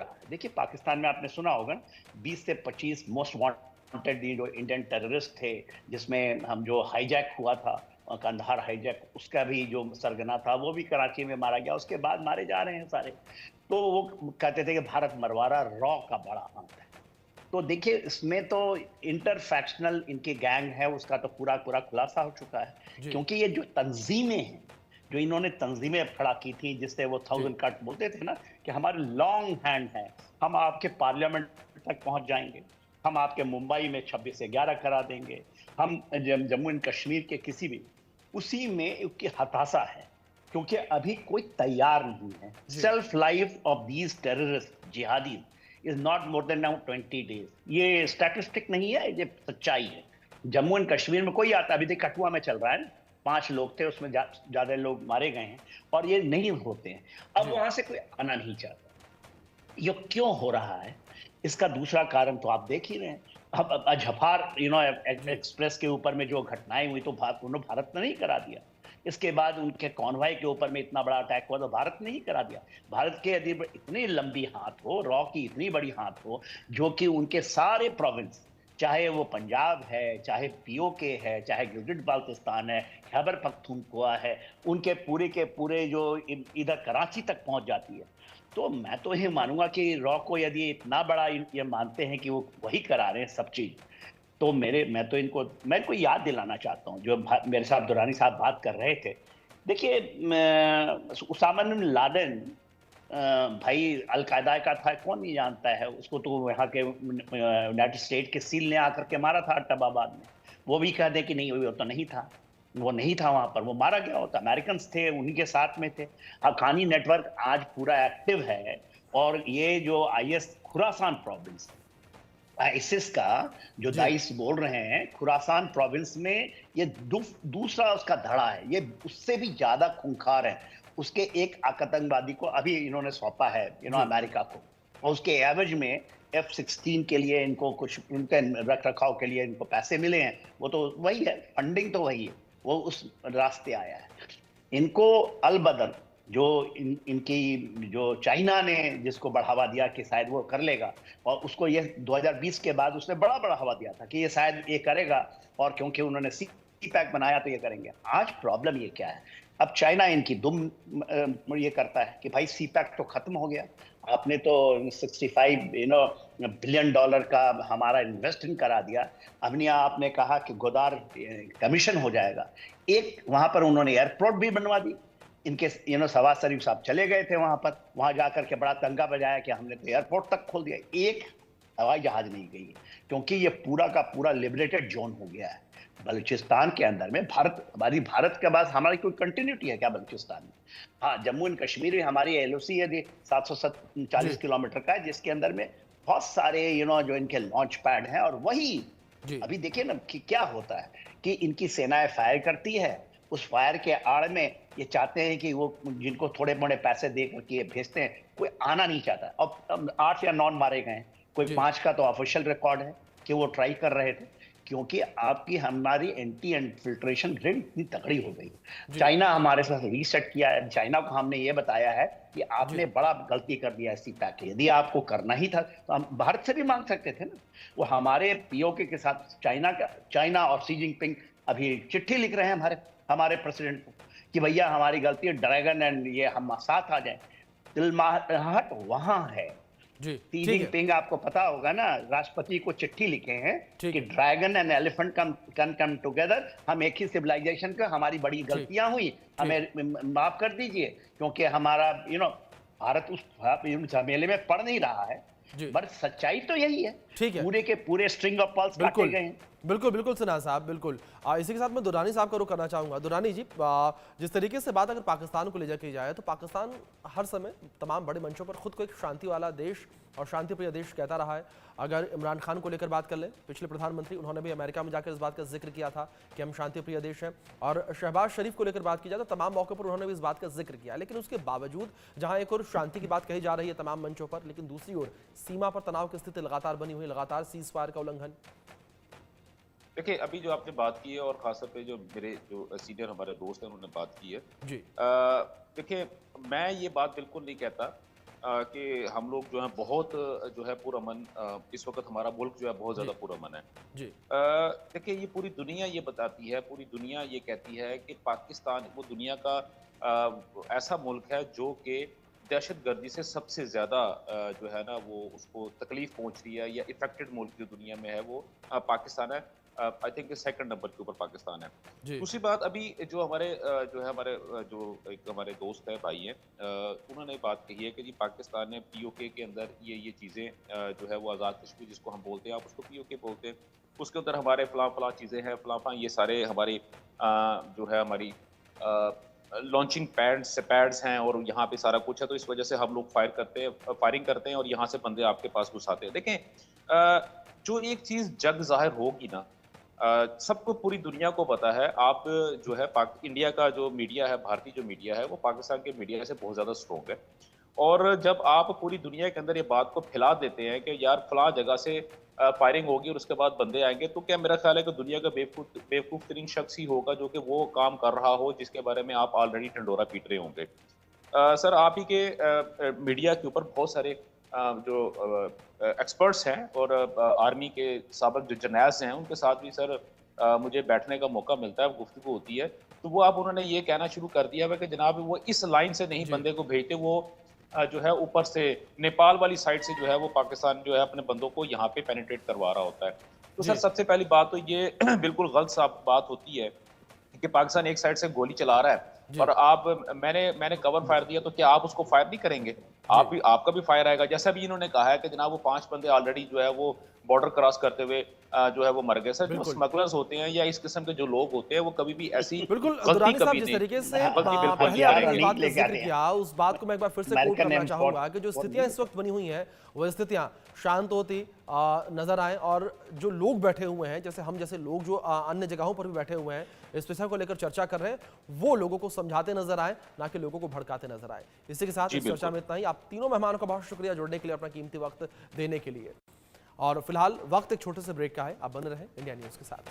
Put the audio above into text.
रहा है। देखिए पाकिस्तान में आपने सुना होगा 20 से 25 मोस्ट वांटेड जो इंडियन टेररिस्ट थे, जिसमें हम जो हाईजैक हुआ था कंधार हाईजैक, उसका भी जो सरगना था वो भी कराची में मारा गया। उसके बाद मारे जा रहे हैं सारे। तो वो कहते थे कि भारत मरवा रहा, रॉ का बड़ा हाथ है। तो देखिए इसमें तो इंटरफैक्शनल इनके गैंग है, उसका तो पूरा पूरा खुलासा हो चुका है। जी, क्योंकि ये जो तंजीमें हैं, जो इन्होंने तंजीमें खड़ा की थी, जिससे वो जी, थाउजेंड कट बोलते थे ना, कि हमारे लॉन्ग हैंड है, हम आपके पार्लियामेंट तक पहुंच जाएंगे, हम आपके मुंबई में 26 से 11 करा देंगे, हम जम्मू एंड कश्मीर के किसी भी, उसी में उसकी हताशा है। क्योंकि अभी कोई तैयार नहीं है। जी, self life of these terrorist jihadi is not more than now 20 days. ये स्टैटिस्टिक नहीं है, ये सच्चाई है। जम्मू एंड कश्मीर में कोई आता, अभी देख कठुआ में चल रहा है ना, 5 लोग थे उसमें, ज्यादा लोग मारे गए हैं, और ये नहीं होते हैं। अब जी, वहां से कोई आना नहीं चाहता। ये क्यों हो रहा है? इसका दूसरा कारण तो आप देख ही रहे हैं। अब अजहफार जी, एक्सप्रेस के ऊपर में जो घटनाएं हुई, तो उन्होंने भारत ने नहीं करा दिया। इसके बाद उनके कॉन्वॉय के ऊपर में इतना बड़ा अटैक हुआ, तो भारत ने ही करा दिया। भारत के यदि इतनी लंबी हाथ हो, रॉ की इतनी बड़ी हाथ हो, जो कि उनके सारे प्रोविंस, चाहे वो पंजाब है, चाहे पीओके है, चाहे गिलगिट बाल्टिस्तान है, खैबर पख्तूनख्वा है, उनके पूरे के पूरे जो इधर कराची तक पहुंच जाती है। तो मैं तो ये मानूंगा कि रॉ को यदि इतना बड़ा ये मानते हैं कि वो वही करा रहे हैं सब चीज, तो मैं इनको याद दिलाना चाहता हूँ, जो मेरे साथ दुरानी साहब बात कर रहे थे। देखिए उसामा बिन लादेन, भाई अलकायदा का था, कौन नहीं जानता है उसको। तो यहाँ के यूनाइटेड स्टेट के सील ने आकर के मारा था अट्टाबाद में। वो भी कह दे कि नहीं, वो तो नहीं था, वो नहीं था वहां पर, वो मारा गया होता। अमेरिकन थे, उन्हीं के साथ में थे। हक्कानी नेटवर्क आज पूरा एक्टिव है। और ये जो आईएस खुरासान प्रोविंस, आईसिस का जो जी, दाइस बोल रहे हैं, खुरासान प्रोविंस में ये दूसरा उसका धड़ा है, ये उससे भी ज्यादा खूंखार है। उसके एक आतंकवादी को अभी इन्होंने सौंपा है जी, अमेरिका को, और उसके एवज में F-16 के लिए इनको कुछ, उनके रख रखाव के लिए इनको पैसे मिले हैं। वो तो वही है, फंडिंग तो वही है, वो उस रास्ते आया है। इनको अलबदल जो इनकी जो चाइना ने जिसको बढ़ावा दिया कि शायद वो कर लेगा, और उसको ये 2020 के बाद उसने बड़ा बढ़ावा दिया था कि ये शायद ये करेगा, और क्योंकि उन्होंने सी पैक बनाया तो ये करेंगे। आज प्रॉब्लम ये क्या है? अब चाइना इनकी दुम ये करता है कि भाई सी पैक तो खत्म हो गया, आपने तो 65 बिलियन डॉलर का हमारा इन्वेस्टमेंट करा दिया। अब नहीं आपने कहा कि गोदार कमीशन हो जाएगा। एक वहां पर उन्होंने एयरपोर्ट भी बनवा दी। इनके शहबाज शरीफ साहब चले गए थे वहां पर, वहां जाकर के बड़ा दंगा बजाया कि हमने तो एयरपोर्ट तक खोल दिया। एक हवाई जहाज नहीं गई, क्योंकि ये पूरा का पूरा लिबरेटेड जोन हो गया है बलूचिस्तान के अंदर में। भारत के बाद हमारी कोई कंटिन्यूटी है क्या बलूचिस्तान में? हाँ, जम्मू एंड कश्मीर में हमारी एलओसी है 740 जी, किलोमीटर का है, जिसके अंदर में बहुत सारे जो इनके लॉन्च पैड हैं। और वही जी, अभी देखिए ना कि क्या होता है कि इनकी सेनाएं फायर करती है, उस फायर के आड़ में ये चाहते हैं कि वो जिनको थोड़े मोड़े पैसे दे करके ये भेजते हैं, कोई आना नहीं चाहता। अब 8 या 9 मारे गए हैं, कोई जी, 5 का तो ऑफिशियल रिकॉर्ड है कि वो ट्राई कर रहे थे। क्योंकि आपकी हमारी एंटी इन्फिल्ट्रेशन ग्रिड इतनी तगड़ी हो गई है। जी, चाइना हमारे साथ रीसेट किया है। चाइना को हमने ये बताया है कि जी, आपने बड़ा गलती कर दिया सी पैक, यदि आपको करना ही था तो हम भारत से भी मांग सकते थे ना। वो हमारे पीओके के साथ चाइना और शी जिनपिंग अभी चिट्ठी लिख रहे हैं हमारे हमारे प्रेसिडेंट को कि भैया हमारी गलती है, ड्रैगन एंड ये हम साथ आ जाए। तिलमाहट वहां है। जी, शी ठीक है, जिनपिंग आपको पता होगा ना, राष्ट्रपति को चिट्ठी लिखे हैं ठीक कि है, dragon and elephant come together, हम एक ही सिविलाइजेशन का, हमारी बड़ी ठीक, गलतियां हुई, हमें ठीक, माफ कर दीजिए। क्योंकि हमारा भारत उस झमेले में पड़ नहीं रहा है। जी, बट सच्चाई तो यही है। ठीक है। पूरे के पूरे स्ट्रिंग ऑफ पॉल्स काटे बिल्कुल, गए हैं। बिल्कुल, बिल्कुल सिन्हा साहब, बिल्कुल। इसी के साथ मैं दुरानी साहब का रुख करना चाहूँगा। दुरानी जी, जिस तरीके से बात अगर पाकिस्तान को ले जाके की जाए, तो पाकिस्तान हर समय तमाम बड़े मंचों पर खुद को एक शांति वाला देश और शांतिप्रिय देश कहता रहा है। अगर इमरान खान को लेकर बात कर लें, पिछले प्रधानमंत्री, उन्होंने भी अमेरिका में जाकर इस बात का जिक्र किया था कि हम शांतिप्रिय देश हैं। और शहबाज शरीफ को लेकर बात की जाए तो तमाम मौके पर उन्होंने भी इस बात का जिक्र किया। लेकिन उसके बावजूद जहां एक और शांति की बात कही जा रही है तमाम मंचों पर, लेकिन दूसरी ओर सीमा पर तनाव की स्थिति लगातार बनी हुई, लगातार सीज फायर का उल्लंघन। देखिए, अभी जो आपने बात की है और खासतौर पे जो मेरे जो सीनियर हमारे दोस्त हैं उन्होंने बात की है। जी, देखिए, मैं ये बात बिल्कुल नहीं कहता कि हम लोग जो है बहुत जो है पुरअमन, इस वक्त हमारा मुल्क जो है बहुत जी ज़्यादा पुरअमन है। जी देखिए, ये पूरी दुनिया ये बताती है, पूरी दुनिया ये कहती है कि पाकिस्तान वो दुनिया का ऐसा मुल्क है जो कि दहशतगर्दी से सबसे ज़्यादा जो है ना वो उसको तकलीफ पहुंच रही है, या इफेक्टेड मुल्क जो दुनिया में है वो पाकिस्तान है। आई थिंक सेकंड नंबर के ऊपर पाकिस्तान है। जी दूसरी बात, अभी जो हमारे जो है हमारे जो एक हमारे दोस्त है, भाई हैं, उन्होंने बात कही है कि जी पाकिस्तान ने पीओके के अंदर ये चीज़ें जो है वो आज़ाद कश्मीर जिसको हम बोलते हैं, आप उसको पीओके बोलते हैं, उसके अंदर हमारे फलां फलां चीज़ें हैं, फलां फलां ये सारे हमारी जो है हमारी लॉन्चिंग पैड्स हैं और यहाँ पे सारा कुछ है, तो इस वजह से हम लोग फायरिंग करते हैं और यहाँ से बंदे आपके पास घुसाते हैं। देखें, जो एक चीज़ जग ज़ाहिर होगी ना, सबको पूरी दुनिया को पता है, आप जो है इंडिया का जो मीडिया है, भारतीय जो मीडिया है, वो पाकिस्तान के मीडिया से बहुत ज़्यादा स्ट्रॉन्ग है। और जब आप पूरी दुनिया के अंदर ये बात को फैला देते हैं कि यार फलां जगह से फायरिंग होगी और उसके बाद बंदे आएँगे, तो क्या मेरा ख़्याल है कि दुनिया का बेवकूफ़ तरीन शख्स ही होगा जो कि वो काम कर रहा हो जिसके बारे में आप ऑलरेडी ढिंढोरा पीट रहे होंगे। सर, आप ही के मीडिया के ऊपर बहुत सारे जो एक्सपर्ट्स हैं और आर्मी के साबिक जो जर्नैल्स हैं, उनके साथ भी सर मुझे बैठने का मौका मिलता है, गुफ्तगू होती है। तो वो अब उन्होंने ये कहना शुरू कर दिया है कि जनाब वो इस लाइन से नहीं जी बंदे को भेजते, वो जो है ऊपर से नेपाल वाली साइड से जो है वो पाकिस्तान जो है अपने बंदों को यहाँ पे पेनिट्रेट करवा रहा होता है। तो सर जी सबसे पहली बात तो ये बिल्कुल गलत साफ बात होती है कि पाकिस्तान एक साइड से गोली चला रहा है जी और आप मैंने कवर फायर दिया, तो क्या आप उसको फायर नहीं करेंगे? जी आपका भी फायर आएगा। जैसा भी इन्होंने कहा है कि जनाब वो 5 बंदे ऑलरेडी जो है वो बॉर्डर क्रॉस करते हुए जो है वो मर गए। सर, जो बिल्कुल स्मगलर्स होते हैं या इस किस्म के जो लोग होते हैं, वो कभी भी ऐसी बिल्कुल गलती दुरानी साहब, कभी जिस नहीं, तरीके से गलती बिल्कुल पहले नहीं आपने हथियार जिस करेंगे। बात नहीं का लेके जिक्र आते हैं, किया, उस बात को मैं एक बार फिर से कोट अमेरिकन करना चाहूंगा कि जो स्थितियां इम्पोर्ट इस वक्त बनी हुई हैं वो स्थितियां शांत होती नजर आए, और जो लोग बैठे हुए हैं, जैसे हम जैसे लोग जो अन्य जगहों पर भी बैठे हुए हैं, इस विषय को लेकर चर्चा कर रहे हैं, वो लोगों को समझाते नजर आए, ना कि लोगों को भड़काते नजर आए। इसी के साथ जी इस चर्चा बिल्कुल। में इतना ही। आप तीनों मेहमानों का बहुत शुक्रिया जुड़ने के लिए, अपना कीमती वक्त देने के लिए। और फिलहाल वक्त एक छोटे से ब्रेक का है, आप बने रहें इंडिया न्यूज के साथ।